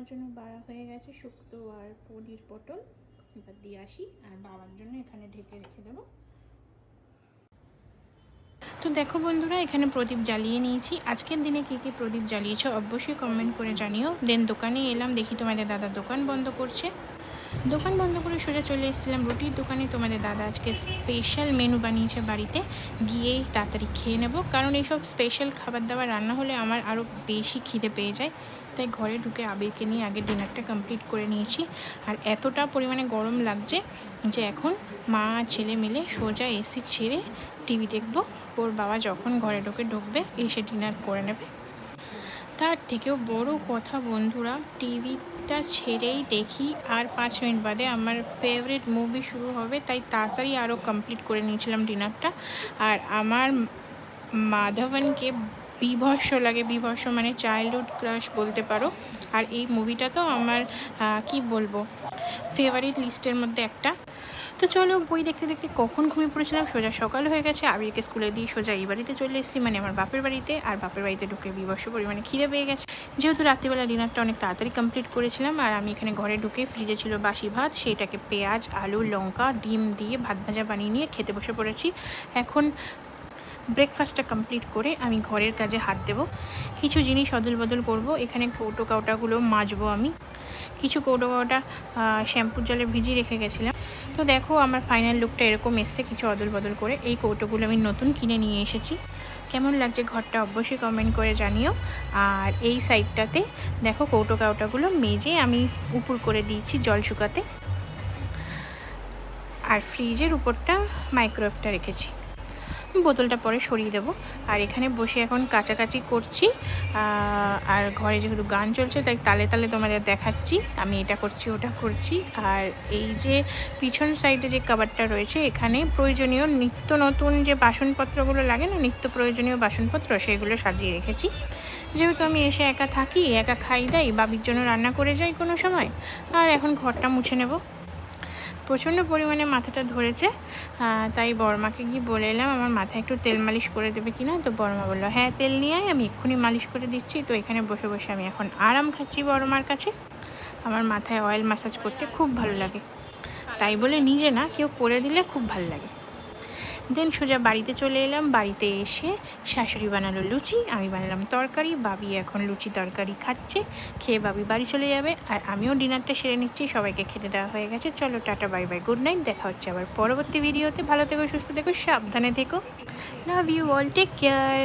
আমার জন্য বাড়া হয়ে গেছে শুক্তো আর পনির পটল, এবার দিয়ে আসি। আর বাবার জন্য এখানে ঢেকে রেখে দেবো। তো দেখো বন্ধুরা, এখানে প্রদীপ জ্বালিয়ে নিয়েছি। আজকের দিনে কী কী প্রদীপ জ্বালিয়েছো অবশ্যই কমেন্ট করে জানিও। দেন দোকানে এলাম, দেখি তোমাদের দাদা দোকান বন্ধ করছে। দোকান বন্ধ করে সোজা চলে এসেছিলাম রুটির দোকানে। তোমাদের দাদা আজকে স্পেশাল মেনু বানিয়েছে বাড়িতে, গিয়েই তাড়াতাড়ি খেয়ে নেব, কারণ এইসব স্পেশাল খাবার দাবার রান্না হলে আমার আরও বেশি খিদে পেয়ে যায়। তাই ঘরে ঢুকে আবিরকে নিয়ে আগে ডিনারটা কমপ্লিট করে নিয়েছি। আর এতটা পরিমাণে গরম লাগছে যে এখন মা ছেলে মিলে সোজা এসি ছেড়ে টিভি দেখবো। ওর বাবা যখন ঘরে ঢুকবে এসে ডিনার করে নেবে। তার থেকেও বড় কথা বন্ধুরা, টিভিটা ছেড়েই দেখি আর 5 মিনিট বাদে আমার ফেভারিট মুভি শুরু হবে। তাই তাড়াতাড়ি আরও কমপ্লিট করে নিয়েছিলাম ডিনারটা। আর আমার মাধবনকে বিভৎস লাগে, বিভৎস মানে চাইল্ডহুড ক্রাশ বলতে পারো। আর এই মুভিটা তো আমার কি বলবো, ফেভারিট লিস্টের মধ্যে একটা। তো চলো, বই দেখতে দেখতে কখন ঘুমিয়ে পড়েছিলাম, সোজা সকাল হয়ে গেছে। আবিরকে স্কুলে দিয়ে সোজা এই বাড়িতে চলে এসেছি, মানে আমার বাপের বাড়িতে। আর বাপের বাড়িতে ঢুকে বিভৎস পরিমাণে খিদে পেয়ে গেছে, যেহেতু রাত্রিবেলা ডিনারটা অনেক তাড়াতাড়ি কমপ্লিট করেছিলাম। আর আমি এখানে ঘরে ঢুকে ফ্রিজে ছিল বাসি ভাত, সেইটাকে পেঁয়াজ আলু লঙ্কা ডিম দিয়ে ভাত ভাজা বানিয়ে নিয়ে খেতে বসে পড়েছি। এখন ব্রেকফাস্টটা কমপ্লিট করে আমি ঘরের কাজে হাত দেব। কিছু জিনিস অদল বদল করবো। এখানে কৌটো কাউটাগুলো মাজবো আমি। কিছু কৌটো কাউটা শ্যাম্পুর জলে ভিজিয়ে রেখে গেছিলাম। তো দেখো আমার ফাইনাল লুকটা এরকম এসছে কিছু অদল বদল করে। এই কৌটোগুলো আমি নতুন কিনে নিয়ে এসেছি। কেমন লাগছে ঘরটা অবশ্যই কমেন্ট করে জানিও। আর এই সাইডটাতে দেখো কৌটো কাউটাগুলো মেজে আমি উপর করে দিয়েছি জল শুকাতে। আর ফ্রিজের উপরটা মাইক্রোওয়েভটা রেখেছি, বোতলটা পরে সরিয়ে দেবো। আর এখানে বসে এখন কাচাকাচি করছি। আর ঘরে যেহেতু গান চলছে তাই তালে তালে তোমাদের দেখাচ্ছি আমি এটা করছি ওটা করছি। আর এই যে পিছন সাইডে যে কাভারটা রয়েছে, এখানে প্রয়োজনীয় নিত্য নতুন যে বাসনপত্রগুলো লাগে না, নিত্য প্রয়োজনীয় বাসনপত্র, সেগুলো সাজিয়ে রেখেছি। যেহেতু আমি এসে একা থাকি, একা খাই দাই, বাবির জন্য রান্না করে যাই কোনো সময়। আর এখন ঘরটা মুছে নেব। প্রচণ্ড পরিমাণে মাথাটা ধরেছে, তাই বড়মাকে গিয়ে বলে এলাম আমার মাথায় একটু তেল মালিশ করে দেবে কিনা। তো বড়মা বললো হ্যাঁ তেল নিয়ে আয়, আমি এক্ষুনি মালিশ করে দিচ্ছি। তো এখানে বসে বসে আমি এখন আরাম খাচ্ছি বড়মার কাছে। আমার মাথায় অয়েল ম্যাসাজ করতে খুব ভালো লাগে, তাই বলে নিজে না, কেউ করে দিলে খুব ভালো লাগে। দেন সোজা বাড়িতে চলে এলাম। বাড়িতে এসে শাশুড়ি বানালো লুচি, আমি বানালাম তরকারি। বাবি এখন লুচি তরকারি খাচ্ছে, খেয়ে বাবি বাড়ি চলে যাবে। আর আমিও ডিনারটা সেরে নিচ্ছি, সবাইকে খেতে দেওয়া হয়ে গেছে। চলো tata bye bye, good night, দেখা হচ্ছে আবার পরবর্তী ভিডিওতে। ভালো থেকো, সুস্থ থেকো, সাবধানে থেকো, love you all, take care.